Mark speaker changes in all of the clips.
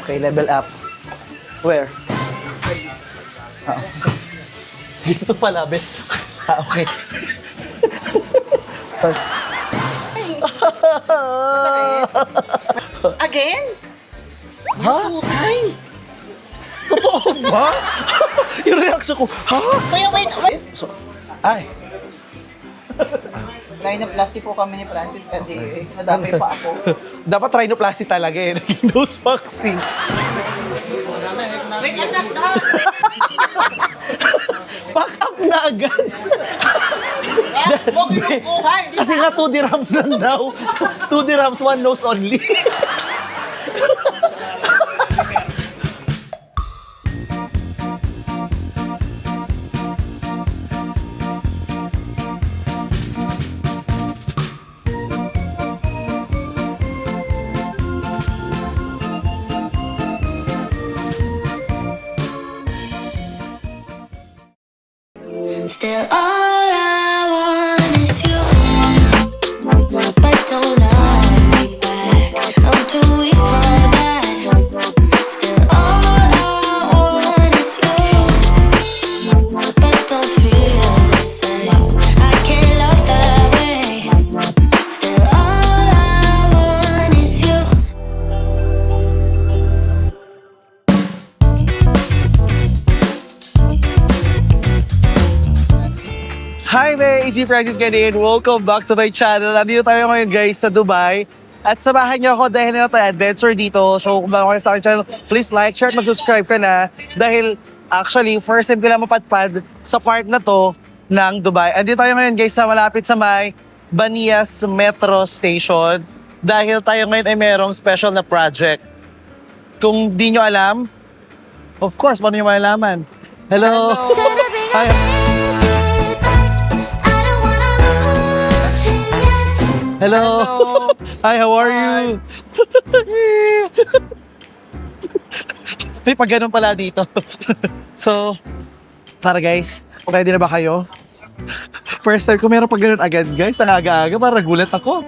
Speaker 1: Okay, level up. Where? Dito pala, be. Okay.
Speaker 2: Again?
Speaker 1: Ha?
Speaker 2: 2 times.
Speaker 1: Totoo ba? Yung reaction ko, ha?
Speaker 2: Kuya, wait.
Speaker 1: Ay.
Speaker 2: Rhinoplasty po kami ni Francis kasi nadamay pa ako.
Speaker 1: Dapat rhinoplasty talaga eh. Naging nose vaccine.
Speaker 2: Wait, I'm not done.
Speaker 1: Pack up na agad.
Speaker 2: Huwag yung buhay.
Speaker 1: Kasi nga 2 dirhams lang daw. 2 dirhams, 1 nose only.
Speaker 3: Still all I want is you, but don't love me back. I'm too weak for that. Still all I want is you, but don't feel the same. I can't love that way. Still all I want is you.
Speaker 1: Hi there, it's me Francis Gadin. Welcome back to my channel. Nandito tayo ngayon guys sa Dubai. At samahan niyo ako dahil na tayo adventure dito. So kung bago kayo sa aking channel, please like, share, at mag-subscribe ka na. Dahil actually, first time ko lang mapadpad sa part na to ng Dubai. Andito tayo ngayon guys sa malapit sa may Banias Metro Station. Dahil tayo ngayon ay merong special na project. Kung di nyo alam, of course, paano nyo malalaman? Hello! Hi. Hello. Hi, how are you? May pag ganun pala dito. So, tara guys, ready na ba kayo? First time ko meron pag ganun agad guys, ang aga-aga, parang gulat ako.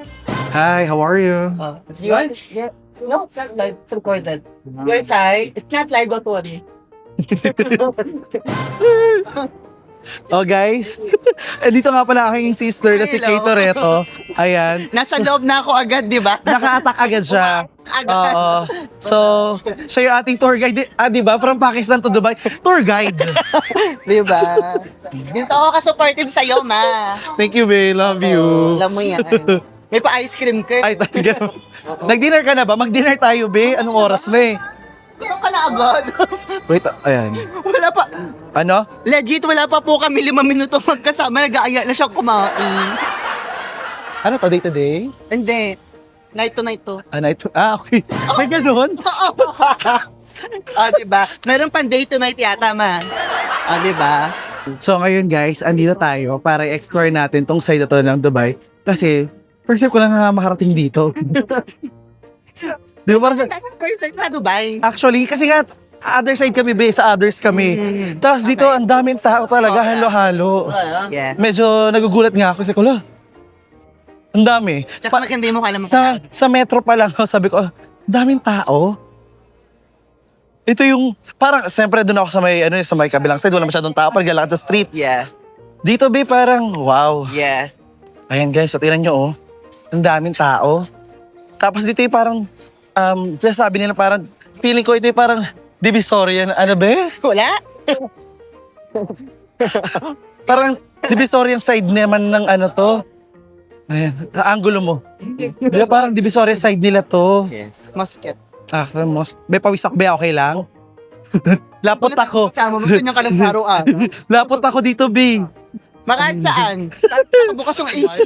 Speaker 1: Hi, how are you?
Speaker 2: You want? Yeah. No, it's not live. It's recorded. You're Thai. It's not live, don't worry.
Speaker 1: Oh guys, dito nga pala aking sister na si Kay
Speaker 2: Hello.
Speaker 1: Toretto. Ayan.
Speaker 2: Nasa loob na ako agad, di ba?
Speaker 1: Naka-attack agad siya.
Speaker 2: Agad.
Speaker 1: Oo. So, siya yung ating tour guide. Di ba? From Pakistan to Dubai. Tour guide.
Speaker 2: Di ba? Dito ako ka-supportive sa'yo, ma.
Speaker 1: Thank you, babe. Love you.
Speaker 2: Alam mo yan. May pa-ice cream ka.
Speaker 1: Ay, talaga. Nag-dinner ka na ba? Mag-dinner tayo, be. Anong oras na eh?
Speaker 2: Ito ka na agad.
Speaker 1: Wait, ayan.
Speaker 2: Wala pa.
Speaker 1: Ano?
Speaker 2: Legit, wala pa po kami 5 minuto magkasama. Nag-aaya na siyang kumain.
Speaker 1: Ano to? Day to day?
Speaker 2: Hindi. Night to night to.
Speaker 1: Okay. May ganun?
Speaker 2: Diba? Meron pang day to night yata, ma. Diba?
Speaker 1: So, ngayon guys, andito tayo para i-explore natin tong side na to ng Dubai. Kasi, first time ko lang nga makarating dito. Di ba parang...
Speaker 2: Sa Dubai.
Speaker 1: Actually, kasi nga, other side kami, be, sa others kami. Tapos dito, ang daming tao talaga, halo-halo.
Speaker 2: Yes.
Speaker 1: Medyo nagugulat nga ako, kasi ko, ang dami.
Speaker 2: Tsaka maganda mo ka naman.
Speaker 1: Sa metro pa lang, sabi ko, ang daming tao. Ito yung, parang, siyempre doon ako sa may kabilang side, wala masyadong tao, pag lalakad sa streets.
Speaker 2: Yes.
Speaker 1: Dito, be, parang, wow.
Speaker 2: Yes.
Speaker 1: Ayan guys, so tingnan nyo, oh. Ang daming tao. Tapos dito yung parang, sabi nila parang, feeling ko ito yung parang Divisoria na, ano be?
Speaker 2: Wala?
Speaker 1: Parang Divisoria side naman ng ano to. Ayan, angulo mo. Di ba parang Divisoria side nila to?
Speaker 2: Yes. Musket.
Speaker 1: Be, pawis ako, be, okay lang? Lapot ako.
Speaker 2: Sama mo, ganyan ka ng araw-araw.
Speaker 1: Lapot ako dito, be.
Speaker 2: Makahit saan? Kahit nakabukas yung AC.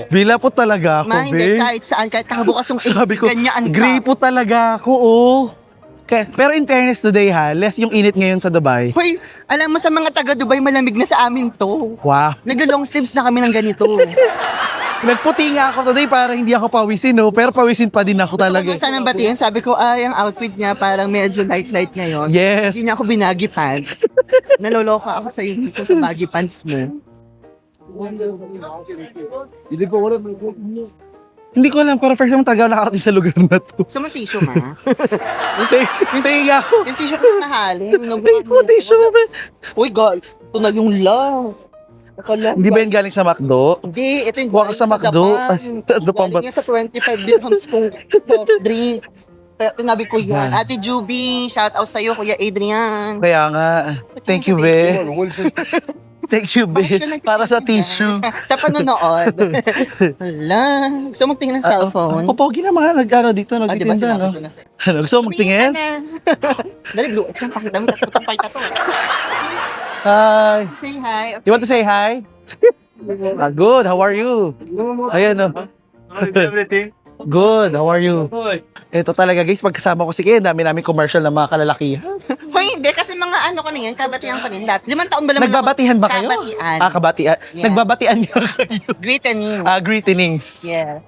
Speaker 1: Be, lapot talaga ako,
Speaker 2: Ma, hindi
Speaker 1: be.
Speaker 2: kahit saan, kahit nakabukas yung AC,
Speaker 1: Sabi ko,
Speaker 2: ganyan ka.
Speaker 1: gripo talaga ako, oh. Pero in fairness today ha, less yung init ngayon sa Dubai.
Speaker 2: Hoy, alam mo sa mga taga Dubai, malamig na sa amin to.
Speaker 1: Wow.
Speaker 2: Nagla-long sleeves na kami ng ganito.
Speaker 1: Nagputi nga ako today para hindi ako pawisin, no? Pero pawisin pa din ako talaga.
Speaker 2: Saan ang batiin? Sabi ko, ang outfit niya parang medyo light-light ngayon.
Speaker 1: Yes.
Speaker 2: Hindi niya ako binagi pants. Naloloka ako sa iyo sa baggy pants mo.
Speaker 1: Hindi ko alam, para first time talaga ako nakarating sa lugar na to.
Speaker 2: Gusto mo tissue, ma?
Speaker 1: Hintayin nga ako.
Speaker 2: Yung tissue ko mahalin.
Speaker 1: Hintayin ko, tissue.
Speaker 2: Uy, God. Ito na yung love.
Speaker 1: Hindi ba yun galing sa McDo?
Speaker 2: Hindi, ito yung
Speaker 1: Kuha ka sa McDo. Ano pa ba?
Speaker 2: Galing yan sa 25 dirhams kong soft drink. Kaya tinabi ko yan. Ate Juby, shout out sa'yo, Kuya Adrian.
Speaker 1: Kaya nga. Thank you, be. Thank you, be. Para sa tissue.
Speaker 2: Sa panonood. Hala. Gusto mo tingnan ng cellphone?
Speaker 1: Popogi na mga nag-ano dito,
Speaker 2: Diba
Speaker 1: nagtitinda,
Speaker 2: sinabi
Speaker 1: no?
Speaker 2: ko na sa'yo?
Speaker 1: Ano, gusto mo magtingin?
Speaker 2: Dali, blue. Saan pakita mo? Tataputang pa ito.
Speaker 1: Hi.
Speaker 2: Say hi.
Speaker 1: You want to say hi? Good, how are you? Ayan, no?
Speaker 4: Everything.
Speaker 1: Good, how are you? Ito talaga guys, pagkasama ko si Ken, dami namin commercial ng mga kalalakihan.
Speaker 2: Hoy, hindi. Kasi mga ano ko na yan, kabatihan ko din. 5 taon ba naman
Speaker 1: Nagbabatihan ba kayo?
Speaker 2: Kabatian.
Speaker 1: Kabatian.
Speaker 2: Yeah.
Speaker 1: Nagbabatian nga kayo.
Speaker 2: Greeting.
Speaker 1: Greetings.
Speaker 2: Yeah.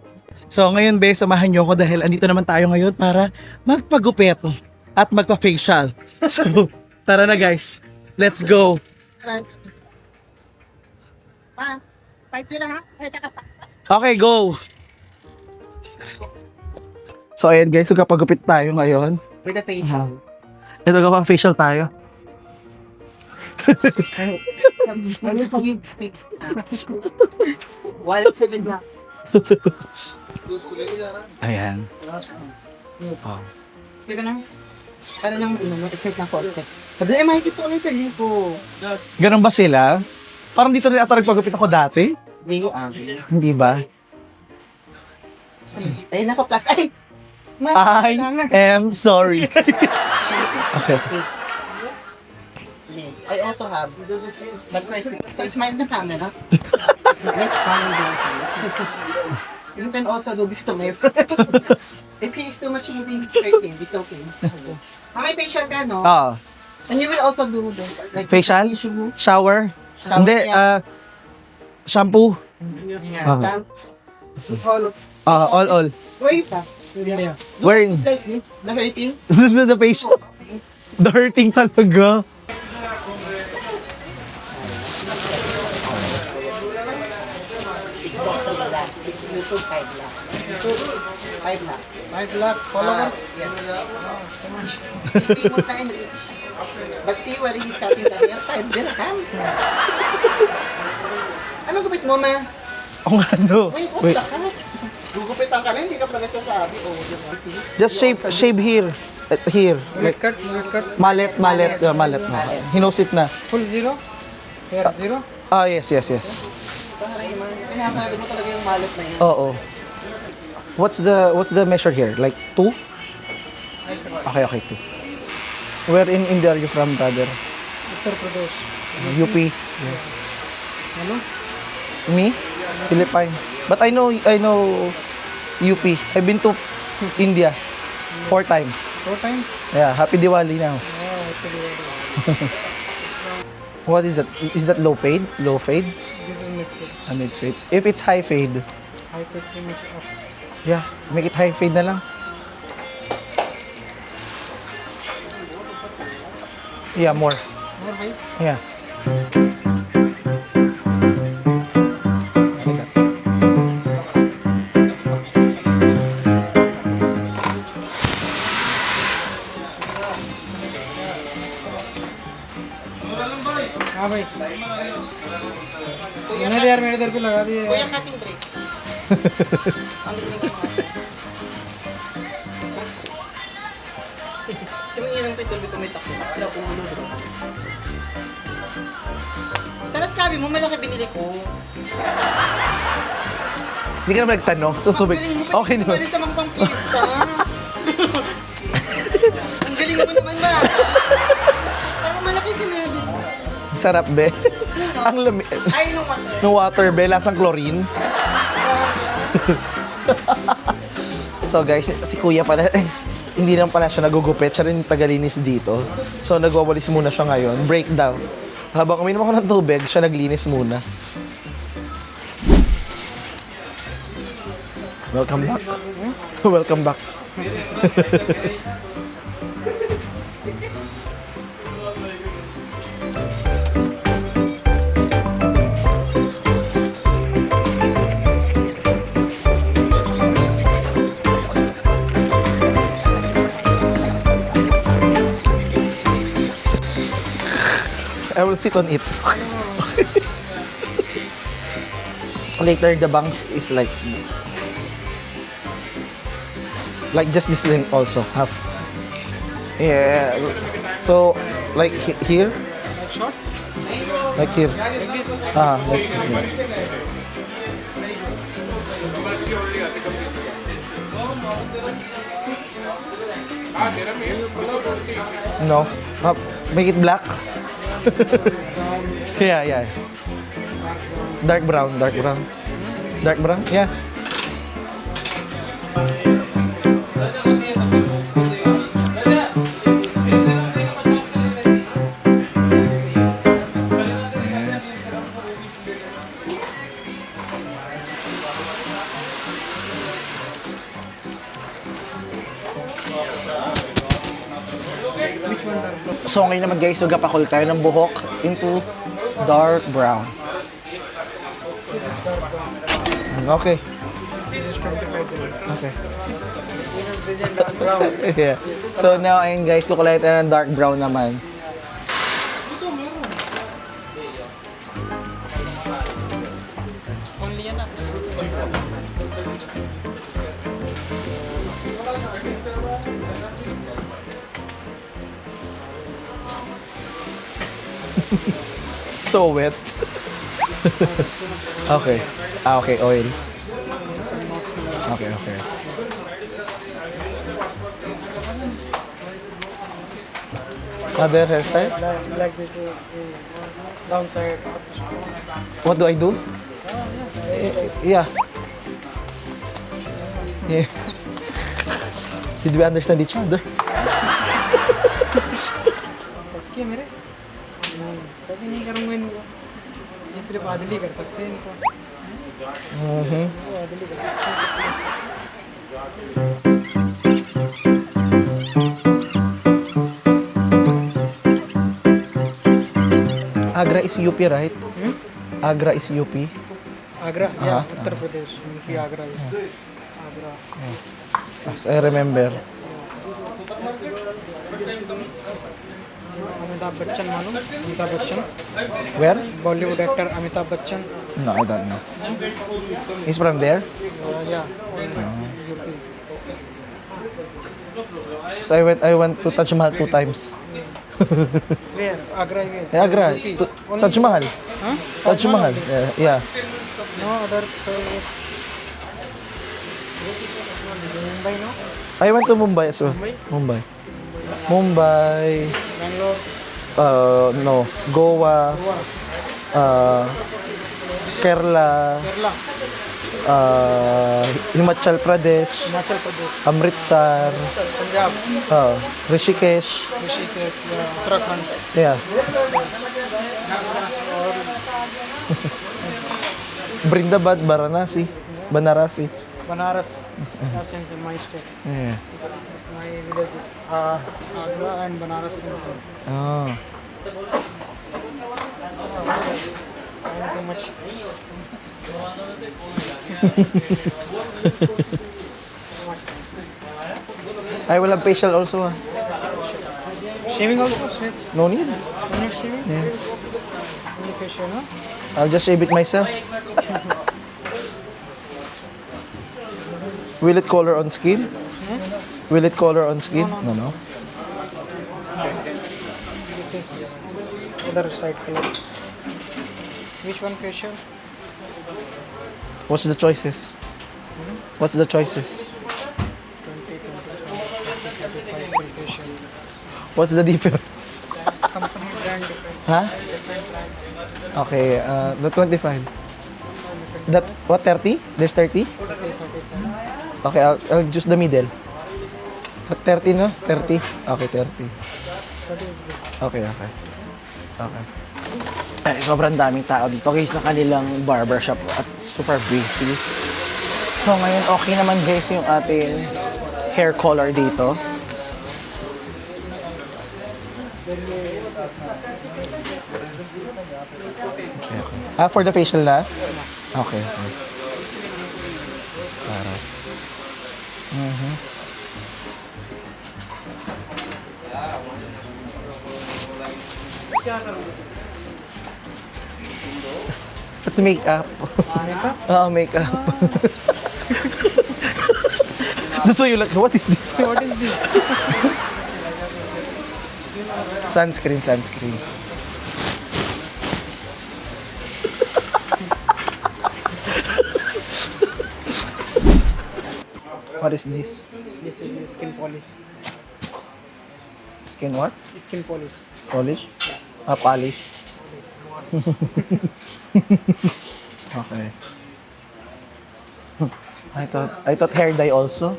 Speaker 1: So ngayon, be, samahan niyo ako dahil andito naman tayo ngayon para magpagupit at magpa-facial. So, tara na guys. Let's go.
Speaker 2: Pa, 5 na ha?
Speaker 1: Okay, go. So ayan guys, magpagupit tayo ngayon.
Speaker 2: With the facial.
Speaker 1: Ito, magpa-facial tayo.
Speaker 2: Ano sa week speak? Wild 7 na.
Speaker 1: Ayan.
Speaker 2: Teka na. Para lang, excited na konti. Sabi, makikita ko lang sa lipo.
Speaker 1: Ganun ba sila? Parang dito rin ata nagpagupit ako dati. Hindi ba?
Speaker 2: Ay, nako, plus. Ay!
Speaker 1: I am sorry. Okay.
Speaker 2: Yes, I also have. But first, so smile the camera. Make fun and dance. You can also do this to my friend. If he is too much moving straight in, it's okay. May facial ka, no?
Speaker 1: Oo.
Speaker 2: And you will also do the like
Speaker 1: Facial?
Speaker 2: tissue.
Speaker 1: Shower?
Speaker 2: Shower,
Speaker 1: Hindi,
Speaker 2: yeah.
Speaker 1: shampoo?
Speaker 2: Yeah.
Speaker 1: All.
Speaker 2: Wait.
Speaker 1: Wearing
Speaker 2: The hurting?
Speaker 1: the facial. The hurting talaga.
Speaker 2: YouTube 5 lakh. 5 lakh.
Speaker 4: 5 lakh followers.
Speaker 2: Yes. He's famous na and rich. But see where he's cutting the hair, 5 dirham. Anong gupit mo, ma?
Speaker 1: Ang ano?
Speaker 2: Wait, what
Speaker 1: Wait.
Speaker 2: the heck? Gugupitan ka na, hindi ka pala nagsasabi. Oh, diba?
Speaker 1: Just shave here. Here. Like,
Speaker 4: Cut.
Speaker 1: mallet. Yeah, mallet na. Hinosit na.
Speaker 4: Full zero. Hair zero.
Speaker 1: Yes.
Speaker 2: Para yung man, pinapalagay mo talaga yung mallet na yan.
Speaker 1: Oo. What's the measure here? Like 2? Okay, 2. Where in India are you from, brother?
Speaker 4: Uttar Pradesh.
Speaker 1: UP.
Speaker 4: Ano?
Speaker 1: Me? Philippine. But I know UP. I've been to India 4 times.
Speaker 4: 4 times.
Speaker 1: Yeah, happy Diwali now.
Speaker 4: Oh, actually,
Speaker 1: What is that? Is that low fade? Low fade?
Speaker 4: this is mid-foot.
Speaker 1: Mid fade. If it's high fade,
Speaker 4: High put image up.
Speaker 1: yeah, make it high fade na lang. Yeah, more.
Speaker 4: More high.
Speaker 1: Yeah. Like that.
Speaker 4: हाँ भाई मेरे इधर पे लगा दिए
Speaker 2: Kuya, cutting break. Ang drink yung water. Kasi may inang ito, ko may takbo. Sila ulo, diba? Sana sabi mo, malaki binili ko.
Speaker 1: Hindi ka naman nagtanong. Susubig.
Speaker 2: Ang galing mo
Speaker 1: Okay
Speaker 2: pa
Speaker 1: naman.
Speaker 2: sa mga pangpista. Ang galing mo naman ba? Sana malaki sinabi mo.
Speaker 1: Sarap, be. Ang lami.
Speaker 2: Ay, nung water.
Speaker 1: No water, be. Lasang chlorine. So guys, si kuya pala, hindi lang pala siya nagugupit. Siya rin yung tagalinis dito. So nagwawalis muna siya ngayon. Breakdown. Habang uminom ako ng tubig, siya naglinis muna. Welcome back. Welcome back. I will sit on it. Later, the bangs is like just this length also. Half. Yeah. So, like here?
Speaker 4: Like short?
Speaker 1: Like here.
Speaker 4: Like this?
Speaker 1: Like here. No. Make it black. Yeah. Dark brown. Dark brown, yeah.
Speaker 4: Which one dark brown?
Speaker 1: So ngayon naman guys, magpapakul tayo ng buhok into dark brown.
Speaker 4: This is dark brown.
Speaker 1: Okay.
Speaker 4: This is 25 dirham.
Speaker 1: Okay.
Speaker 4: This is dark brown.
Speaker 1: Yeah. So now, ayun guys, kukulay tayo ng dark brown naman.
Speaker 4: Only yan na.
Speaker 1: So wet. Okay. Okay, oil. Okay. Other hairstyle?
Speaker 4: Like this downside.
Speaker 1: What do I do? Yeah. Yeah. Did we understand each other?
Speaker 4: क्या मेरे कभी नहीं करूँगा इनको ये सिर्फ आदमी ही कर सकते हैं इनको
Speaker 1: Mm-hmm.
Speaker 4: वो आदमी कर सकते हैं
Speaker 1: Agra is UP, right?
Speaker 4: Hmm?
Speaker 1: Agra is UP.
Speaker 4: Agra या
Speaker 1: हाँ,
Speaker 4: Uttar Pradesh UP Agra Agra
Speaker 1: As I remember.
Speaker 4: Amitabh Bachchan मालूम Amitabh Bachchan
Speaker 1: Where?
Speaker 4: Bollywood actor Amitabh Bachchan
Speaker 1: No, I don't know. He's from there?
Speaker 4: या UP
Speaker 1: So I went to Taj Mahal 2 times.
Speaker 4: Where Agra where
Speaker 1: Yeah, Agra. Taj Mahal.
Speaker 4: हाँ
Speaker 1: Taj Mahal. Yeah.
Speaker 4: No other Mumbai no
Speaker 1: I went to Mumbai as well. Mumbai.
Speaker 4: Bangalore
Speaker 1: No. Goa.
Speaker 4: Goa
Speaker 1: Kerala.
Speaker 4: Kerala
Speaker 1: Himachal Pradesh.
Speaker 4: Himachal Pradesh
Speaker 1: Amritsar.
Speaker 4: Punjab
Speaker 1: Rishikesh.
Speaker 4: Rishikesh या Uttarakhand
Speaker 1: Yeah. Brindabat, Varanasi. Banarasi.
Speaker 4: Banaras same same my state
Speaker 1: Yeah.
Speaker 4: My village Agra and Banaras same same
Speaker 1: Oh.
Speaker 4: Thank you much
Speaker 1: I will have facial also.
Speaker 4: Shaving also Smith
Speaker 1: No need.
Speaker 4: Not shaving
Speaker 1: Yeah.
Speaker 4: Only facial ना
Speaker 1: I'll just shave it myself. Will it color on skin? Will it color on skin? No.
Speaker 4: This is other side colour which one facial
Speaker 1: What's the choices? What's the choices?
Speaker 4: 20 25 facial
Speaker 1: What's the difference?
Speaker 4: Company brand different
Speaker 1: Huh? Okay, the 25. That, what, 30? There's 30?
Speaker 4: 30
Speaker 1: Okay, I'll choose the middle. 30, no? 30? Okay, 30.
Speaker 4: 30 is good
Speaker 1: Okay. Ay, sobrang daming tao dito guys na kanilang barbershop at super busy. So ngayon okay naman guys yung ating hair color dito. Okay. For the facial na? Okay. Para. That's makeup.
Speaker 4: Makeup?
Speaker 1: Oo, makeup. That's why you like, what is this?
Speaker 4: What is this?
Speaker 1: Sunscreen. What is this?
Speaker 4: This is skin polish.
Speaker 1: Skin what?
Speaker 4: Skin polish.
Speaker 1: Polish? Ah, polish.
Speaker 4: Yes.
Speaker 1: Okay. I thought hair dye also.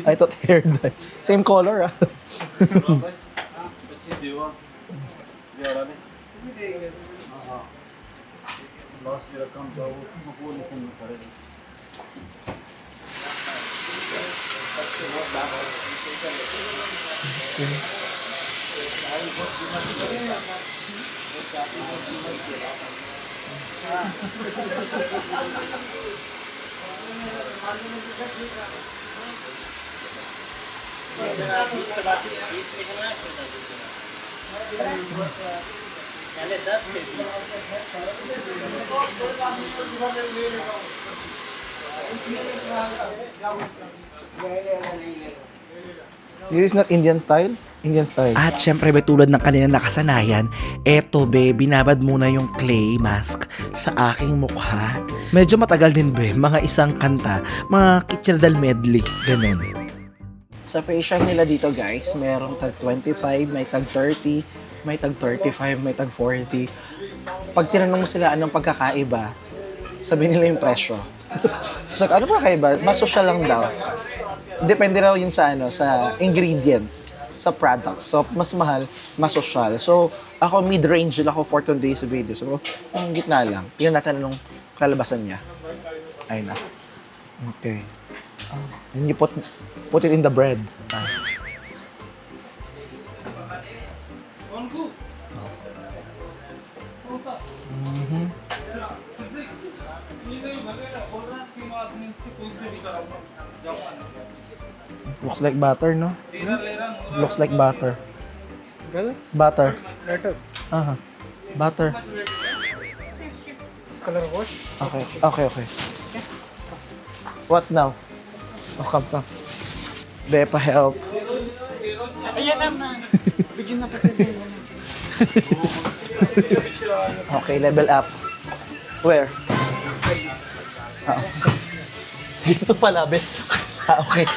Speaker 1: I thought hair dye. Same color, ah. This is not Indian style? Indian style.
Speaker 5: At syempre be tulad ng kanina nakasanayan, eto be, binabad muna yung clay mask sa aking mukha. Medyo matagal din be, mga isang kanta, mga Kitchener medley, ganun.
Speaker 1: Sa facial nila dito guys, merong tag 25, may tag 30, may tag 35, may tag 40. Pag tinanong mo sila anong pagkakaiba, sabihin nila yung presyo. So, ano pa kakaiba? Mas social lang daw. Depende raw yun sa sa ingredients, sa products. So, mas mahal, mas social. So, ako mid-range lang ako for today's video. So, ang gitna lang. Yun natin anong lalabasan niya. Ayun na. Okay. And you put it in the bread. Looks like butter, no? Looks like butter.
Speaker 4: Brother?
Speaker 1: Butter.
Speaker 4: Better.
Speaker 1: Aha. Butter.
Speaker 4: Color wash?
Speaker 1: Okay. What now? Oh, come. Bepa, help.
Speaker 4: Ayan naman. Video na pati.
Speaker 1: Okay, level up. Where? Dito pala, be. Okay.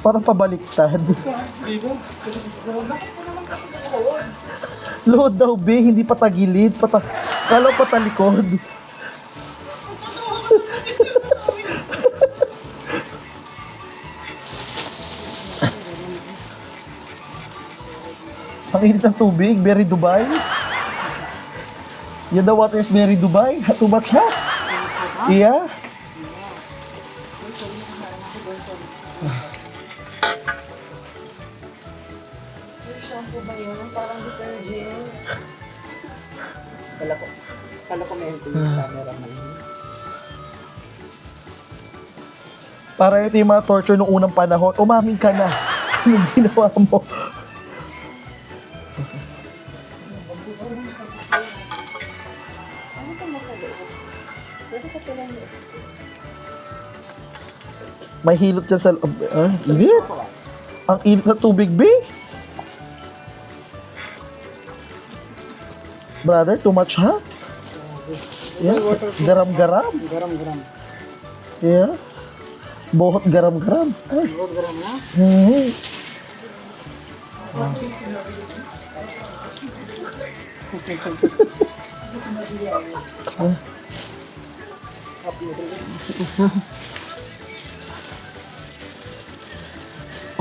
Speaker 1: Parang pabaliktad. Load daw, be. Hindi patagilid. Kala patalikod. Ang init ng tubig. Very Dubai. Yeah, the water is very Dubai. Too much hot. Yeah.
Speaker 2: Shampoo ba yun? Parang detergent. Kala ko may camera man.
Speaker 1: Para ito yung mga torture nung unang panahon. Umamin ka na. Yung ginawa mo.
Speaker 2: Ano ka makaloob? Pwede ka pala niyo.
Speaker 1: May hilot dyan sa loob. Init. Ang init ng tubig, be. Brother, too much hot. Yeah. Garam-garam.
Speaker 4: Garam.
Speaker 1: Yeah. Bohot garam-garam. Ay.
Speaker 4: बहुत गरम ना?
Speaker 1: Hmm.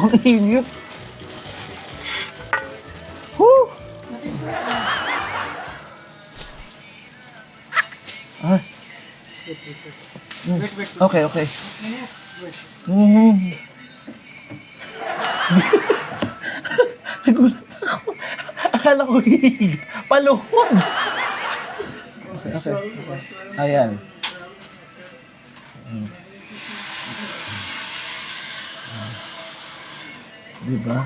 Speaker 1: Ang init. Woo! Ay. Okay. Nagulat ako. Akala ko hihiga. Paluhod. Okay. Ayan. Di ba?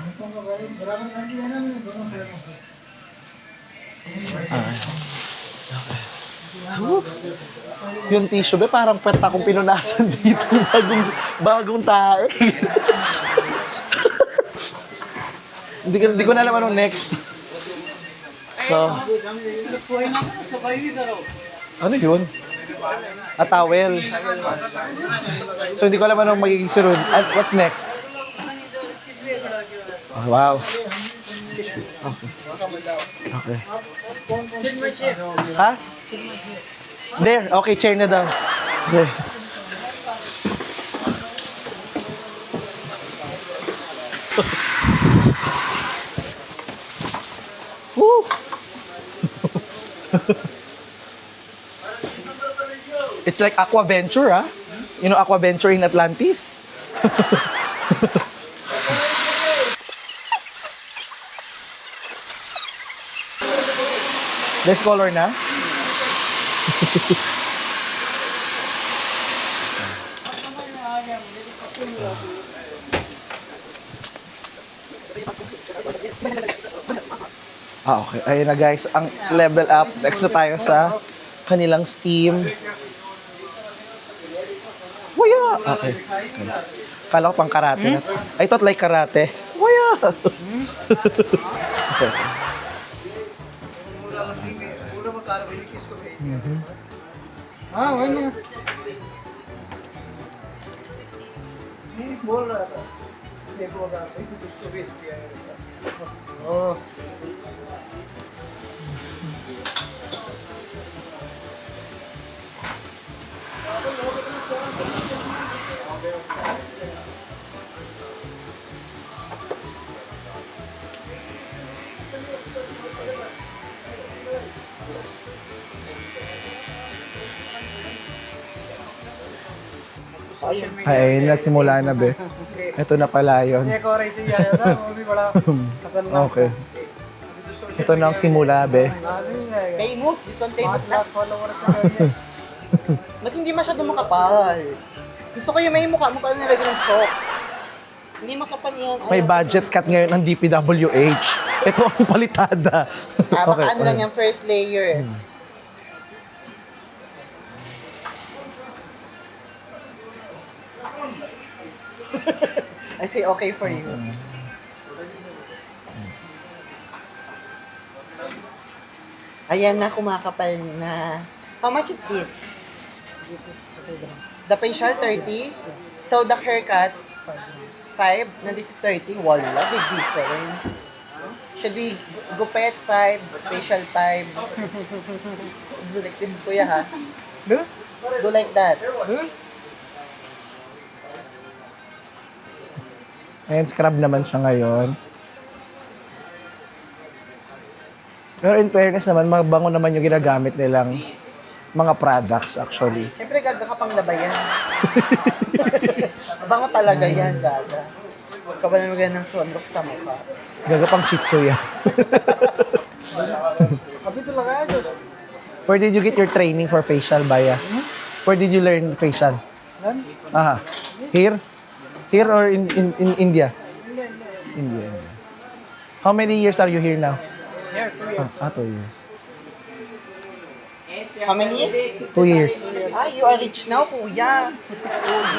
Speaker 1: Yung tissue ba, parang pwet akong pinunasan dito bagong tae. Hindi ko na alam anong next. So, ano yun? A towel. So, hindi ko alam anong magiging sunod. And what's next? Oh, wow. Okay. Ha? There, okay, chair na daw. There. Woo! It's like Aquaventure, ah. You know Aquaventure in Atlantis? There's color na? Okay. Ayun na guys, ang level up. Next na tayo sa kanilang steam. Waya! Okay. Kala ko pang karate na. I thought like karate. Waya! Okay.
Speaker 4: हाँ वही ना नहीं बोल रहा था देखो अगर इसको भेज दिया है ओह
Speaker 1: Ay, nagsimula na be. Ito na pala yun.
Speaker 4: एक और ऐसे ही आया था वो भी बड़ा खतरनाक
Speaker 1: Okay. Ito na ang simula be.
Speaker 4: आदमी आएगा
Speaker 2: Famous, this one famous
Speaker 4: 5
Speaker 2: na.
Speaker 4: लाख फॉलोवर का है
Speaker 2: Ba't hindi masyado makapal? Gusto ko yung may mukha na nilagyan ng chalk. Hindi makapal yan.
Speaker 1: May budget cut ngayon ng DPWH. Ito ang palitada.
Speaker 2: Baka ano lang yan, first layer. I say okay for you. Ayan na, kumakapal na. How much is this? The facial, 30. So, the haircut, 5. Na this is 30. Wala, big difference. Should be gupet, 5. Facial, 5. Do like this, kuya, ha? Do like that.
Speaker 1: Ayan, scrub naman siya ngayon. Pero in fairness naman, mabango naman yung ginagamit nilang mga products actually.
Speaker 2: Siyempre, gaga ka pang labayan. Bango talaga yan, gaga. Kabalan mo ganun ng sunrock sa mukha.
Speaker 1: Gagapang shih tzu yan.
Speaker 4: अभी तो लगाया जो
Speaker 1: Where did you get your training for facial, Baya? Where did you learn facial? Aha. Here? Here or in India? India. How many years are you here now?
Speaker 4: here 2 years
Speaker 1: 2 years.
Speaker 2: How many?
Speaker 1: 2 years.
Speaker 2: Ah, you are rich now, kuya. 2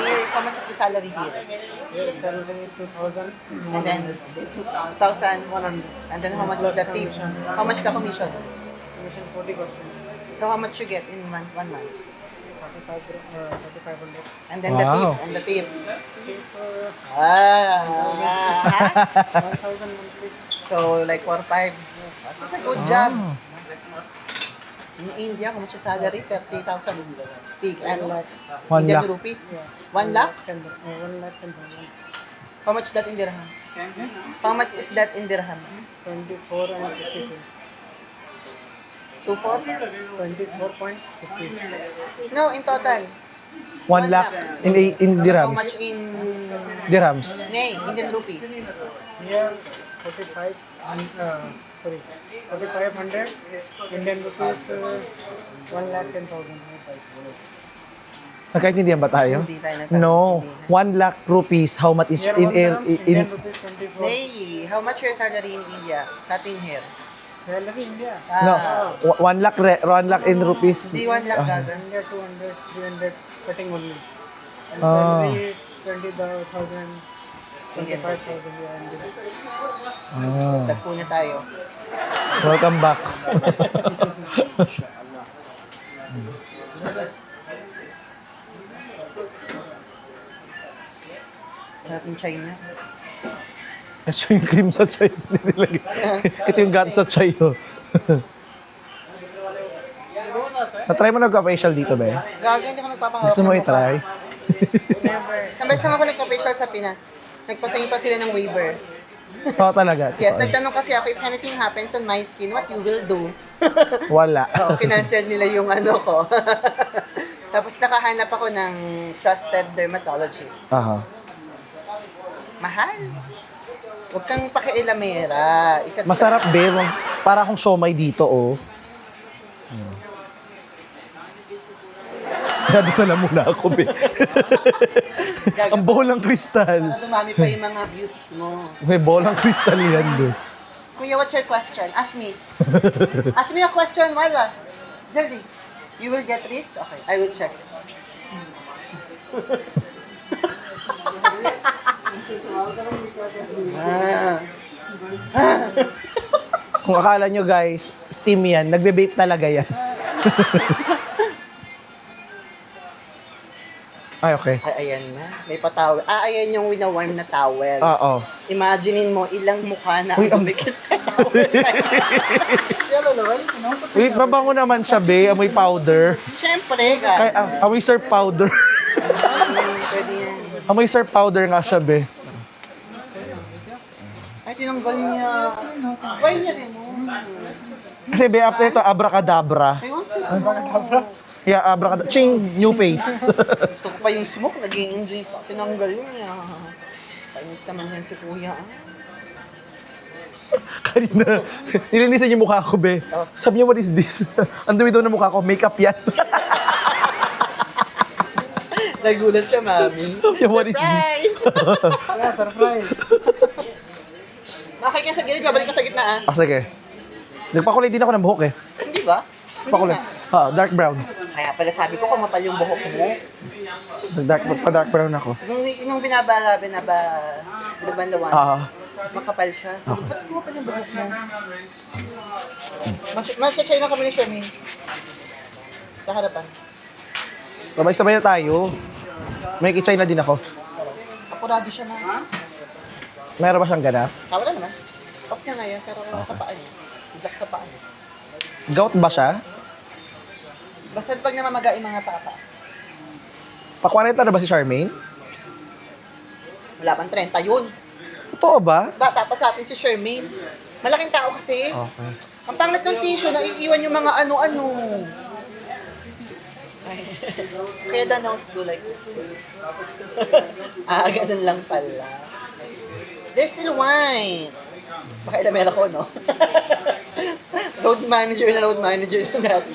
Speaker 2: years. How much is the salary here?
Speaker 4: here salary 2000
Speaker 2: And then, 2,100. And then how much is the tip? How much the commission?
Speaker 4: commission 40%
Speaker 2: So how much you get in 1 month?
Speaker 4: 3500
Speaker 2: And then the tip,
Speaker 1: Wow.
Speaker 2: and the tip.
Speaker 4: tip
Speaker 2: Ah.
Speaker 4: 1000 monthly
Speaker 2: So like 4 5. That's a good job. In India, how much is salary? 30,000. Big and
Speaker 1: 1
Speaker 2: Indian
Speaker 1: lakh.
Speaker 2: rupee. 1 lakh?
Speaker 4: 1 lakh 10,000
Speaker 2: How much that in dirham? How much is that in dirham?
Speaker 4: 24 and 50 cents
Speaker 2: 2,4?
Speaker 4: 24.50
Speaker 2: No, in total.
Speaker 1: 1 lakh in
Speaker 2: How
Speaker 1: dirhams.
Speaker 2: much in
Speaker 1: Dirhams.
Speaker 2: Indian rupee?
Speaker 4: here 45 and sorry 4500 Indian rupees 1 lakh 10,000
Speaker 1: Nagkaintindihan ba tayo?
Speaker 2: Hindi tayo
Speaker 1: No.
Speaker 2: nagkakaintindihan.
Speaker 1: 1 lakh rupees, how much is
Speaker 4: Here,
Speaker 1: in,
Speaker 4: 1
Speaker 1: in,
Speaker 4: dirham, 10 rupees 24.
Speaker 2: Nay, how much your salary in India? Cutting hair.
Speaker 4: Salary India.
Speaker 1: no,
Speaker 2: Ah,
Speaker 1: 1 lakh, 1 lakh in rupees.
Speaker 2: Di 1 lakh gaga.
Speaker 4: India 200, 300 cutting only. And
Speaker 1: Ah.
Speaker 4: salary 20,000,
Speaker 2: Indian
Speaker 4: 25,000 yeah, Indian.
Speaker 1: Ah,
Speaker 2: Tagpo na tayo.
Speaker 1: welcome back.
Speaker 2: Sarap ng China.
Speaker 1: Ito yung cream sa chai nilagay. Ito yung gato sa chai. Oh. Na-try mo nagka-facial dito, be?
Speaker 2: Gaga, hindi ako nagpapahawak.
Speaker 1: Gusto mo
Speaker 2: ng mukha.
Speaker 1: i-try?
Speaker 2: Never. Sabay-sama ako nagpa-facial sa Pinas. Nagpasayin pa sila ng waiver.
Speaker 1: Oo, talaga.
Speaker 2: Yes, nagtanong kasi ako, if anything happens on my skin, what you will do?
Speaker 1: Wala.
Speaker 2: Oo, kinancel nila yung ano ko. Tapos nakahanap ako ng trusted dermatologist.
Speaker 1: Aha.
Speaker 2: Mahal. Huwag kang pakialamera.
Speaker 1: Masarap, be. Para akong siomay dito, oh. Nadasala muna ako, be. Ang bolang kristal.
Speaker 2: Para dumami pa yung mga views mo.
Speaker 1: May bolang kristal yan, be.
Speaker 2: Kuya, what's your question? Ask me. Ask me a question, Marla. Jaldi. You will get rich? Okay, I will check. Ah.
Speaker 1: Kung akala nyo, guys, steam yan. Nagbe-vape talaga yan. Ay, okay.
Speaker 2: Ay, ayan na. May patawel. Ah, ayan yung winawarm na towel.
Speaker 1: Oo.
Speaker 2: Imaginein mo, ilang mukha na
Speaker 1: Uy,
Speaker 2: ang
Speaker 1: ang-
Speaker 2: dumikit sa towel. Yellow, Lord.
Speaker 1: Uy, mabango naman siya, be. Amoy powder.
Speaker 2: Siyempre,
Speaker 1: Kay,
Speaker 2: guys.
Speaker 1: amoy surf powder.
Speaker 2: Pwede yan.
Speaker 1: Amoy surf powder nga siya, be.
Speaker 2: Ay, tinanggal niya. Why niya rin mo?
Speaker 1: Kasi, be, after ito, abracadabra.
Speaker 2: I want this.
Speaker 1: Yeah, abracadabra. Ching, new face.
Speaker 2: Gusto ko pa yung smoke, nag-i-enjoy pa. Tinanggal niya. Kainis naman yan si kuya. Ah.
Speaker 1: Kanina, nilinisan yung mukha ko, be. Sabi niya, what is this? Ang dumi daw ng mukha ko, makeup yan.
Speaker 2: Nagulat siya, mami.
Speaker 1: Yeah, what is this?
Speaker 2: Surprise!
Speaker 4: Yeah, surprise.
Speaker 2: Makay ka sa gilid, babalik ka sa gitna ah.
Speaker 1: Ah, sige. Nagpakulay din ako ng buhok, eh.
Speaker 2: Hindi ba?
Speaker 1: Pakulay. Ah, dark brown.
Speaker 2: Kaya pala sabi ko, kumapal yung buhok mo.
Speaker 1: Pa-dark brown ako.
Speaker 2: Nung binabandawan,
Speaker 1: Ah,
Speaker 2: makapal siya. Sabi, ba't kumapal yung buhok mo? Mag-chay na kami ni Shermin. Sa harapan.
Speaker 1: sabay-sabay na tayo. May kichay na din ako.
Speaker 2: Apurado siya na.
Speaker 1: Meron ba siyang ganap?
Speaker 2: Wala naman. Off niya ngayon, pero sa paa niya. Bigak sa paa niya.
Speaker 1: Gout ba siya?
Speaker 2: Basta pag namamaga yung mga papa.
Speaker 1: Pa-40 na ba si Charmaine?
Speaker 2: Wala pang 30 yun.
Speaker 1: Totoo ba?
Speaker 2: Bata pa sa atin si Shermaine. Malaking tao kasi.
Speaker 1: Okay.
Speaker 2: Ang pangit ng tissue, naiiwan yung mga ano-ano. Ay. Kaya the nose do like this. Ah, ganun lang pala. There's still wine. Pakailamera ko, no? Road manager yung dati.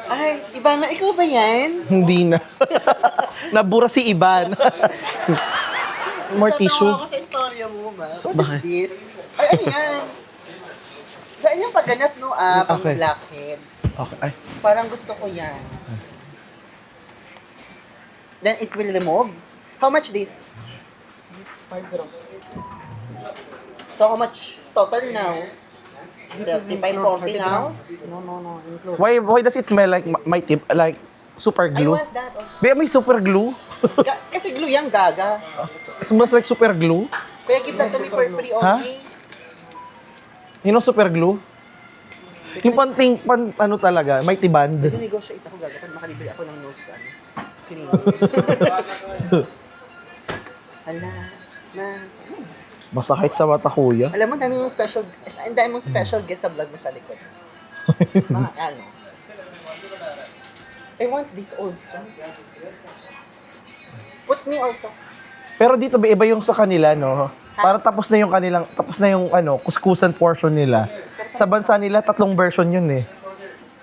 Speaker 2: Ay, iba nga. Ikaw ba yan?
Speaker 1: Hindi na. Nabura si Iban. More tissue.
Speaker 2: Natawa ako sa istorya mo, ma. What is this? Ay, ano yan? Ganyan yung pagganap, no? Ah, pang
Speaker 1: Okay.
Speaker 2: blackheads.
Speaker 1: Okay. Ay.
Speaker 2: Parang gusto ko yan. Then it will remove. How much this?
Speaker 4: 5 grams.
Speaker 2: So how much total now?
Speaker 4: This is
Speaker 2: 35,
Speaker 4: include
Speaker 2: 40
Speaker 4: 30
Speaker 2: now?
Speaker 4: gram. No, include.
Speaker 1: Why does it smell like my tip, like super
Speaker 2: I
Speaker 1: glue?
Speaker 2: want that also.
Speaker 1: Be, may super glue?
Speaker 2: Kasi glue yan, gaga.
Speaker 1: Smells like super glue?
Speaker 2: Kaya give that to me for free
Speaker 1: Ha?
Speaker 2: only.
Speaker 1: You know super glue? Yung ano talaga, may tiband.
Speaker 2: Nag-negotiate ako, gaga. Pag makalibre ako ng nose, ano, clean. Hala, na.
Speaker 1: Masakit sa mata, kuya.
Speaker 2: Alam mo, dami mong special guest sa vlog mo sa likod. Mga ano. I want this also. Put me also.
Speaker 1: Pero dito ba iba yung sa kanila, no? Para tapos na yung ano, kuskusan portion nila. Sa bansa nila, 3 version yun eh.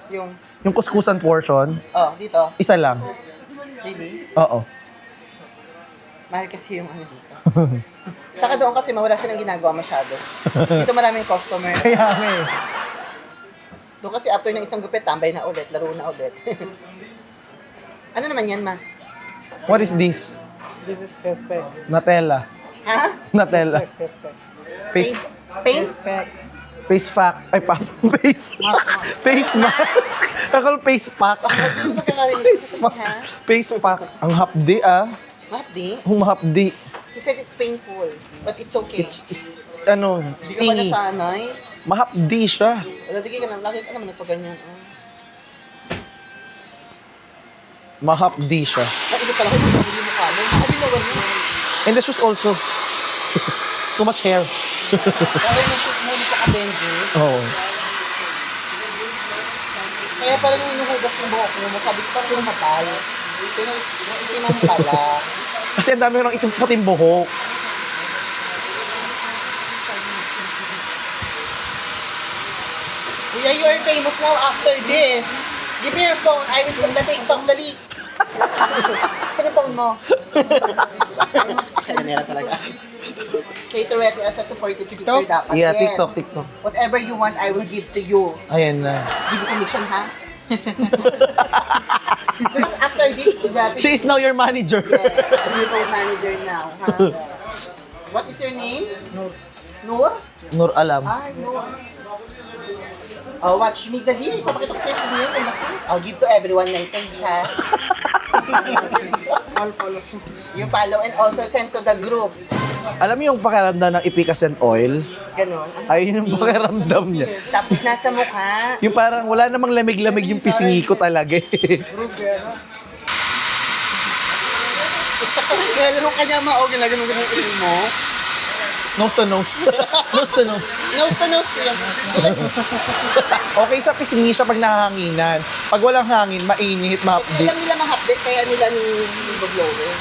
Speaker 2: Yung,
Speaker 1: Yung kuskusan portion,
Speaker 2: Oh, dito.
Speaker 1: isa lang.
Speaker 2: Really?
Speaker 1: Oo.
Speaker 2: Mahal kasi yung ano dito. Tsaka doon kasi mawala silang ginagawa masyado. Dito maraming customer.
Speaker 1: Kaya nga eh.
Speaker 2: Doon kasi after ng isang gupit, tambay na ulit, laro na ulit. Ano naman yan, ma?
Speaker 1: What is this?
Speaker 4: This is face pack.
Speaker 1: Nutella.
Speaker 2: Ha?
Speaker 1: Nutella.
Speaker 4: Face pack.
Speaker 1: Face,
Speaker 2: Paint?
Speaker 4: Face pack.
Speaker 1: face pack. Ay, face. Face mask. Akala face pack.
Speaker 2: Ano ba kakarinig? Gusto mo, ha?
Speaker 1: Face pack. Ang hapdi ah.
Speaker 2: Mahapdi?
Speaker 1: Ang mahapdi.
Speaker 2: He said it's painful, but it's okay.
Speaker 1: It's ano,
Speaker 2: Hindi ka ba
Speaker 1: stingy.
Speaker 2: nasanay?
Speaker 1: Mahapdi siya.
Speaker 2: Lagi ka naman nagpaganyan. Oh.
Speaker 1: Mahapdi siya.
Speaker 2: Nakita pala ko yung mukha mo. Makabinawan mo.
Speaker 1: And the shoes also. Too much hair.
Speaker 2: Kaya yung shoes mo, hindi pa ka-Benji.
Speaker 1: Oo.
Speaker 2: Kaya pala yung inuhugas yung buhok mo, masabi ko parang namatay. Pero itiman pala.
Speaker 1: Kasi ang dami ko ng itim puting buhok.
Speaker 2: Kuya, you are famous now after this. Give me your phone. I will put the TikTok. Dali. Saan yung phone mo? Kaya meron talaga. Caterer as a supported tutor dapat.
Speaker 1: Yeah,
Speaker 2: Yes.
Speaker 1: TikTok.
Speaker 2: Whatever you want, I will give to you.
Speaker 1: Ayan na.
Speaker 2: Give you commission, ha? Because after this, dapat
Speaker 1: She is now your manager.
Speaker 2: yes, I'm your manager now, ha? What is your name? Noor. Noor?
Speaker 1: Nur Alam.
Speaker 2: Ay, Noor. Oh, watch me, Daddy. Papakita ko sa'yo kung yan. I'll give to everyone my page, ha?
Speaker 4: All follows.
Speaker 2: You follow and also send to the group.
Speaker 1: Alam mo yung pakiramdam ng ipikasen oil?
Speaker 2: Ganon.
Speaker 1: Ayun yung pakiramdam niya.
Speaker 2: Tapos nasa mukha.
Speaker 1: Yung parang wala namang lamig-lamig yung pisngi ko talaga eh.
Speaker 2: Ginalaro ka niya, ma. O, ginaganon ka ng ilin mo.
Speaker 1: Nose to nose. Nose to nose.
Speaker 2: Nose to nose ko yan.
Speaker 1: Okay sa pisngi siya pag nahanginan. Pag walang hangin, mainit, mahapdi.
Speaker 2: Alam nila ma-update, kaya nila ni Blower.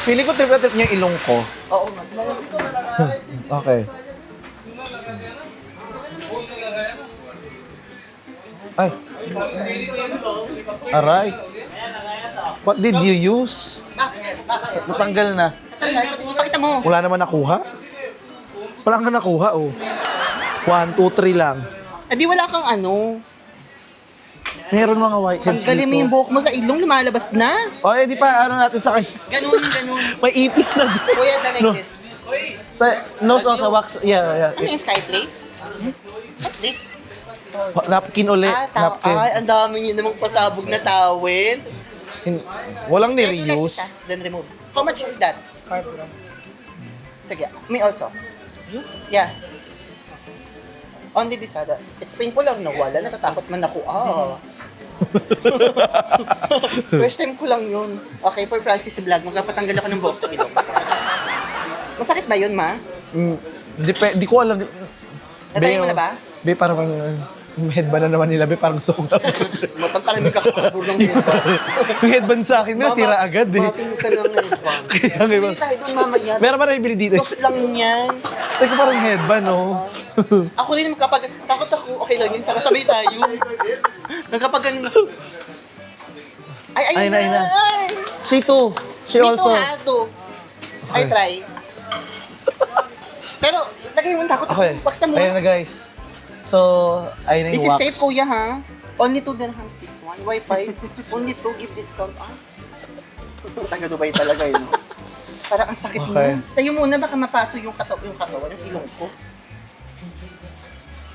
Speaker 1: Feeling ko trip niya yung ilong ko.
Speaker 2: Oo nga.
Speaker 1: Okay. Ay. Aray. What did you use?
Speaker 2: Bakit? Bakit?
Speaker 1: Natanggal na.
Speaker 2: Tanggal, ipakita mo.
Speaker 1: Wala naman nakuha? Wala kang nakuha, oh. 1, 2, 3 lang.
Speaker 2: Eh di wala kang ano.
Speaker 1: Meron mga whiteheads
Speaker 2: Tanggalin mo yung
Speaker 1: dito.
Speaker 2: buhok mo sa ilong, lumalabas na.
Speaker 1: O, di pa, ano natin sa kanya.
Speaker 2: Ganun, ganun.
Speaker 1: May ipis na dito.
Speaker 2: Kuya, the like
Speaker 1: No.
Speaker 2: this.
Speaker 1: Sa nose o sa wax. Yeah.
Speaker 2: Ano yung sky plates? What's this?
Speaker 1: Napkin ulit. Napkin.
Speaker 2: Ay, ang dami niyo namang pasabog na towel.
Speaker 1: Walang
Speaker 2: Like
Speaker 1: ni-reuse.
Speaker 2: this, then remove. How much is that?
Speaker 4: 5 grams.
Speaker 2: Sige, me also. Yeah. Only this, it's painful or no? Wala, natatakot man ako. First time ko lang yun. Okay, for Francis Vlog, magpapatanggal ako ng buhok sa ilong. Masakit ba yun, ma?
Speaker 1: Di ko alam.
Speaker 2: Natry mo na ba?
Speaker 1: Be, parang headband na naman nila. Be, parang sugat.
Speaker 2: Matangkalan ka kakabur ng headband.
Speaker 1: Yung headband sa akin, sira agad eh.
Speaker 2: Mating ka ng headband.
Speaker 1: Kaya nga,
Speaker 2: Bili tayo doon mamaya.
Speaker 1: meron ba nabili dito?
Speaker 2: Tos lang yan.
Speaker 1: Teka, parang headband, oh.
Speaker 2: Ako rin kapag takot ako, okay lang yun, tara sabay tayo. Nagkapag ganun. Ay,
Speaker 1: Ayun na, ayun na.
Speaker 2: Ay.
Speaker 1: She too. She
Speaker 2: Me
Speaker 1: also.
Speaker 2: too, ha, too. I try. Pero, lagay mo takot ako.
Speaker 1: Okay.
Speaker 2: Bakit mo?
Speaker 1: Ayun na, guys. So, ayun na
Speaker 2: This
Speaker 1: yung
Speaker 2: is
Speaker 1: wax.
Speaker 2: safe, kuya, ha? Only 2 dirhams this one. Wi-Fi. Only 2 give discount. Taga Dubai talaga yun. Parang ang sakit
Speaker 1: Okay.
Speaker 2: mo. Sa'yo muna, baka mapaso yung katawan, yung ilong ko.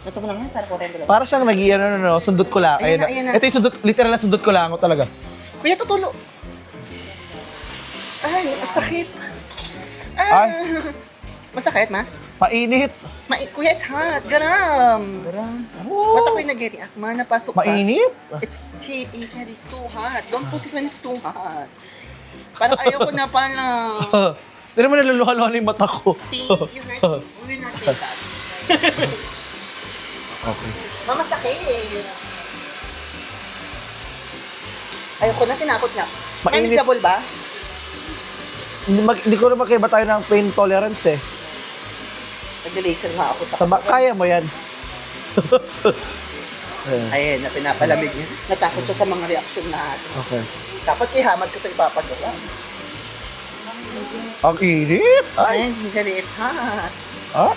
Speaker 2: Ito mo na nga, para kurento lang.
Speaker 1: Para siyang nag-iano, sundot ko lang.
Speaker 2: Ayun na, ayun na.
Speaker 1: Ito yung sundot, literal na sundot ko lang talaga.
Speaker 2: Kuya, tutulo. Ay, ang sakit.
Speaker 1: Ay.
Speaker 2: Masakit, ma?
Speaker 1: Mainit.
Speaker 2: Kuya, it's hot. Garam. Ba't ako'y nag-react, ma? Napasok ka.
Speaker 1: Mainit?
Speaker 2: He said it's too hot. Don't put it when it's too hot. Parang ayoko na pala.
Speaker 1: Hindi naman naluluha-luha na yung mata ko.
Speaker 2: See, you heard me. We will not take that.
Speaker 1: Okay.
Speaker 2: Mama, sakit. Ayoko na, tinakot niya.
Speaker 1: Mainit.
Speaker 2: Manageable ba?
Speaker 1: Hindi ko na makaiba tayo ng pain tolerance eh.
Speaker 2: Nag-laser nga ako sa
Speaker 1: Kaya mo yan.
Speaker 2: Ayan, na pinapalamig niya. Natakot siya sa mga reaksyon natin.
Speaker 1: Okay.
Speaker 2: Dapat ihamad ko ito ipapagawa.
Speaker 1: Ang init! Ay!
Speaker 2: Ayan, he said it's hot.
Speaker 1: Ah?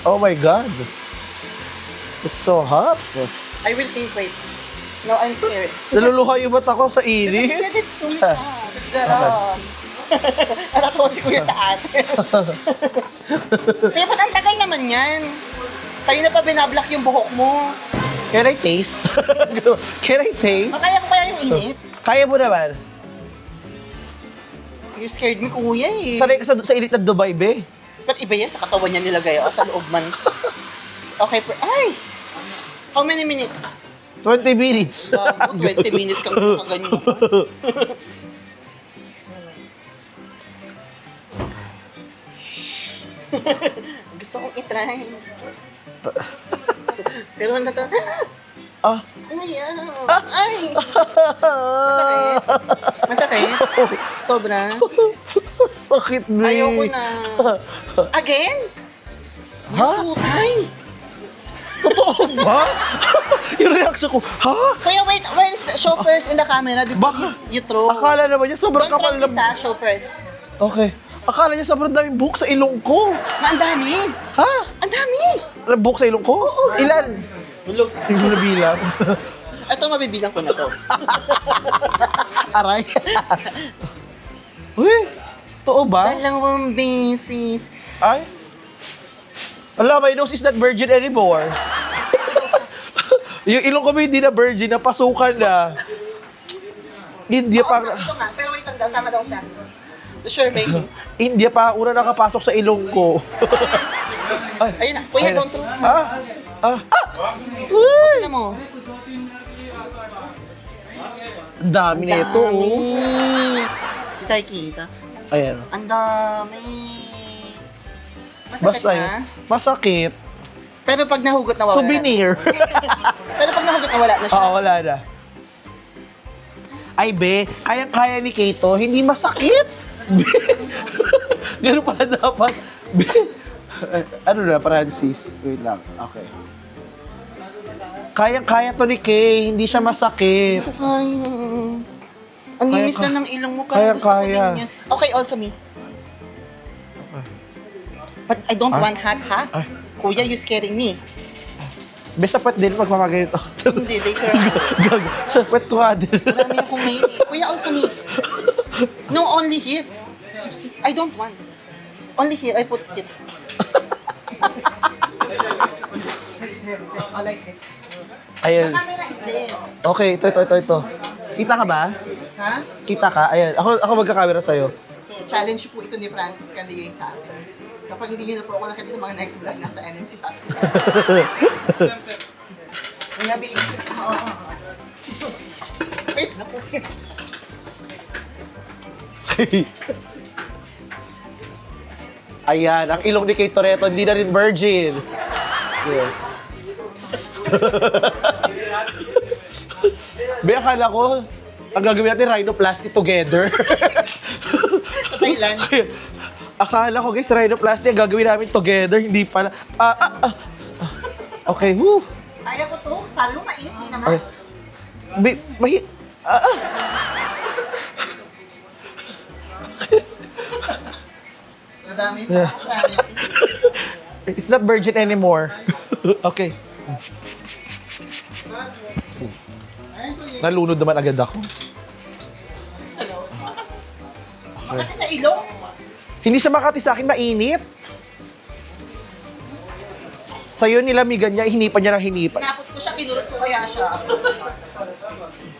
Speaker 1: Oh my God! It's so hot!
Speaker 2: I will think, wait. No, I'm scared.
Speaker 1: Naluluha yung mata ko sa
Speaker 2: Because he
Speaker 1: init.
Speaker 2: said it's too much hot. It's garon. Nakatawa si Kuya sa atin. Kaya ba't ang tagal naman yan? Kayo na pa binablock yung buhok mo.
Speaker 1: Can I taste? Can I taste?
Speaker 2: Makaya ko kaya yung init?
Speaker 1: Kaya mo naman.
Speaker 2: You scared me, Kuya eh.
Speaker 1: Sanay ka sa init ng Dubai, be.
Speaker 2: Ba't iba yan? Sa katawan niya nilagay o sa loob man. Okay, ay! How many minutes?
Speaker 1: 20 minutes.
Speaker 2: Bago, 20 minutes kang nakaganyan. Gusto kong itry. Pero nata...
Speaker 1: Ah.
Speaker 2: Kuya! Ay! Masakit? Masakit? Sobra?
Speaker 1: Sakit, be.
Speaker 2: Ayoko na. Again?
Speaker 1: Ha?
Speaker 2: 2 times?
Speaker 1: Totoo ba? Yung reaction ko, ha?
Speaker 2: Kuya, wait. Where is the show first in the camera before
Speaker 1: Baka-
Speaker 2: you throw?
Speaker 1: Akala naman niya sobrang
Speaker 2: Don't
Speaker 1: kapal
Speaker 2: try
Speaker 1: ng...
Speaker 2: this, show first.
Speaker 1: Okay. Akala niya sobrang daming buhok sa ilong ko.
Speaker 2: Ang dami.
Speaker 1: Ha?
Speaker 2: Ang dami.
Speaker 1: Alam buhok sa ilong ko? Ilan?
Speaker 2: Bulog.
Speaker 1: Hindi mo nabilang.
Speaker 2: Ito, mabibilang ko na to.
Speaker 1: Aray. Uy, totoo ba?
Speaker 2: Dalawang beses.
Speaker 1: Ay? Ala, my nose is not virgin anymore. Yung ilong ko ba hindi na virgin, napasukan na. India pa,
Speaker 2: Ito nga, pero wait lang daw. Sama daw siya. Sure, make.
Speaker 1: India pa una nakapasok sa ilong ko.
Speaker 2: Ayun na. Kuya,
Speaker 1: Ayun.
Speaker 2: don't throw.
Speaker 1: Ah? Ah? Uy!
Speaker 2: Ano mo?
Speaker 1: Ang dami na ito, oh.
Speaker 2: Hindi tayo kita.
Speaker 1: Ayan.
Speaker 2: Ang dami. Masakit
Speaker 1: Basta
Speaker 2: na.
Speaker 1: yun. Masakit.
Speaker 2: Pero pag nahugot na wala
Speaker 1: Souvenir.
Speaker 2: na. Pero pag nahugot na wala na siya.
Speaker 1: Oo, wala na. Ay, be, kayang-kaya ni Kato, hindi masakit. Be, ganun pala dapat. Be, ano na, Francis? Wait lang, okay. Kayang-kaya to ni Kay, hindi siya masakit.
Speaker 2: Kaya. Ang linis
Speaker 1: Kaya-
Speaker 2: na ng ilong mo, parang gusto ko din
Speaker 1: kaya.
Speaker 2: yan. Okay, also me. But I don't want hot.
Speaker 1: Ay.
Speaker 2: Kuya, you scaring me.
Speaker 1: Be, sapet din pag mamaganito.
Speaker 2: Hindi, they serve.
Speaker 1: Gag, sapet ko nga din.
Speaker 2: Marami akong ngayon eh. Kuya, also me. No, only here. I don't want. Only here, I put here. I like it.
Speaker 1: Ayun.
Speaker 2: The camera is there.
Speaker 1: Okay, ito. Kita ka ba?
Speaker 2: Ha?
Speaker 1: Kita ka? Ayan, ako magkakamera sa'yo.
Speaker 2: Challenge po ito ni Francis Candigay sa akin. Kapag hindi nyo na po ako nakita sa mga next vlog, nasa NMC Task. Kaya biisip sa Wait na po.
Speaker 1: Ayan, ang ilong ni Kay Toretto, hindi na rin virgin. Yes. Be, akala ko, ang gagawin natin, rhinoplasty together.
Speaker 2: Sa Thailand.
Speaker 1: Akala ko, guys, rhinoplasty ang gagawin namin together, hindi pala. Okay, woo.
Speaker 2: Kaya ko to. Salo, mainit din naman.
Speaker 1: Okay. Be,
Speaker 2: Madami
Speaker 1: Yeah.
Speaker 2: sa
Speaker 1: It's not virgin anymore. Okay. Nalunod naman agad ako.
Speaker 2: Makati sa ilong.
Speaker 1: Hindi siya makati sa akin, mainit. Sa'yo nilamigan niya, hinipan niya ng hinipan.
Speaker 2: Napot ko siya, kinurot ko kaya siya.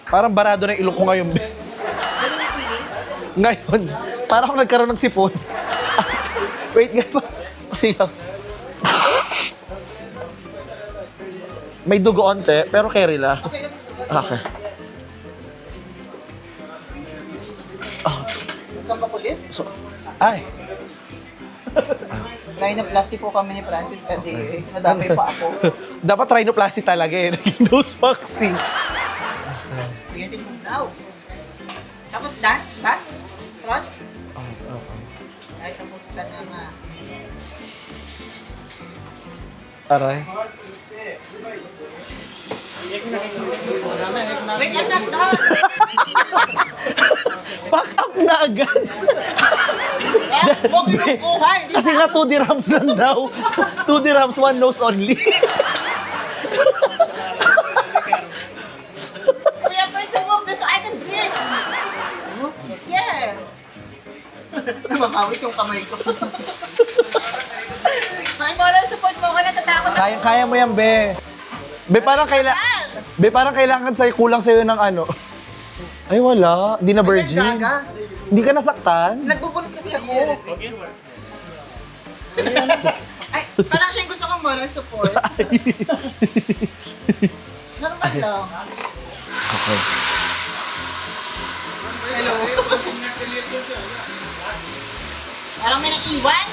Speaker 1: Parang barado na yung ilong ko ngayon.
Speaker 2: Ganun yung pili.
Speaker 1: Ngayon, parang ako nagkaroon ng sipon. Wait nga pa. Kasi lang. May dugo onte, pero carry lang.
Speaker 2: Okay lang.
Speaker 1: Okay.
Speaker 2: Huwag kang makulit.
Speaker 1: So, ay.
Speaker 2: Rhinoplasty po kami ni Francis kasi madami pa ako.
Speaker 1: Dapat rhinoplasty talaga eh. Naging nose waxing.
Speaker 2: Pagdating mo daw. Tapos dan, bas, cross. Ay, tapos ka naman.
Speaker 1: Aray.
Speaker 2: I'm not done.
Speaker 1: Pack up na agad.
Speaker 2: Huwag yung buhay.
Speaker 1: Kasi nga 2 dirhams lang daw. 2 dirhams, 1 nose only.
Speaker 2: Kuya, first move this so I can breathe. Yes. Namamawis yung kamay ko. May moral support mo ako, natatakot ako.
Speaker 1: Kaya mo yan, be. Be, parang kailangan sa'yo, kulang sa'yo ng ano. Ay, wala. Hindi na virgin.
Speaker 2: Ay, gaga.
Speaker 1: Hindi ka nasaktan?
Speaker 2: Nagbubunot kasi ako. Ay, parang siya yung gusto kong moral support. Normal lang.
Speaker 1: Okay.
Speaker 2: Hello. Parang may naiwan.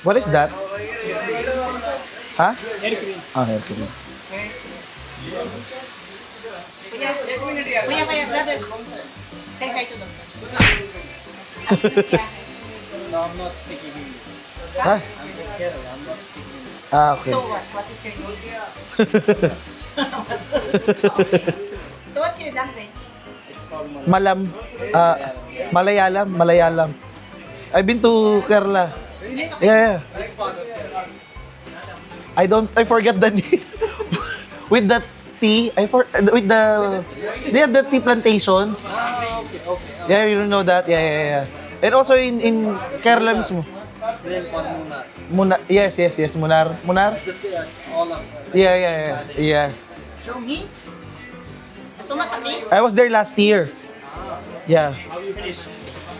Speaker 1: What is that? Ha? Hair cream. Ah, hair cream.
Speaker 2: Kuya, brother. Say hi to them.
Speaker 1: Ha? Ah, okay.
Speaker 2: So what? What is your name? So what's your language?
Speaker 1: Malayalam. I've been to Kerala. Yeah. I forget the name. With the tea, they have the tea plantation. Yeah, you don't know that? Yeah. And also in Kerala mismo. Munar. Yes, Munar. Yeah.
Speaker 2: Show me. Ito masakit.
Speaker 1: I was there last year. Yeah.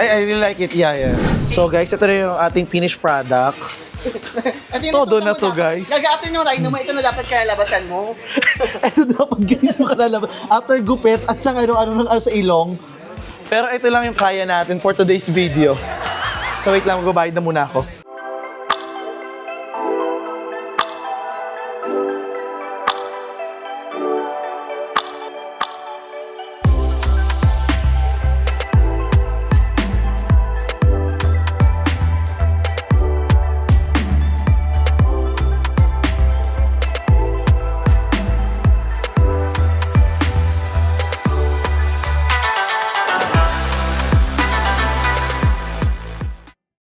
Speaker 1: I really like it. Yeah. So guys, ito na yung ating finished product.
Speaker 2: Ito yung
Speaker 1: Todo
Speaker 2: nasusunod
Speaker 1: na to,
Speaker 2: mo
Speaker 1: guys.
Speaker 2: Gaga after nung rhino mo, ito na dapat kalalabasan mo.
Speaker 1: Ito dapat guys makalala. After gupit at saka ano sa ilong. Pero ito lang yung kaya natin for today's video. So wait lang, magbabayad na muna ako.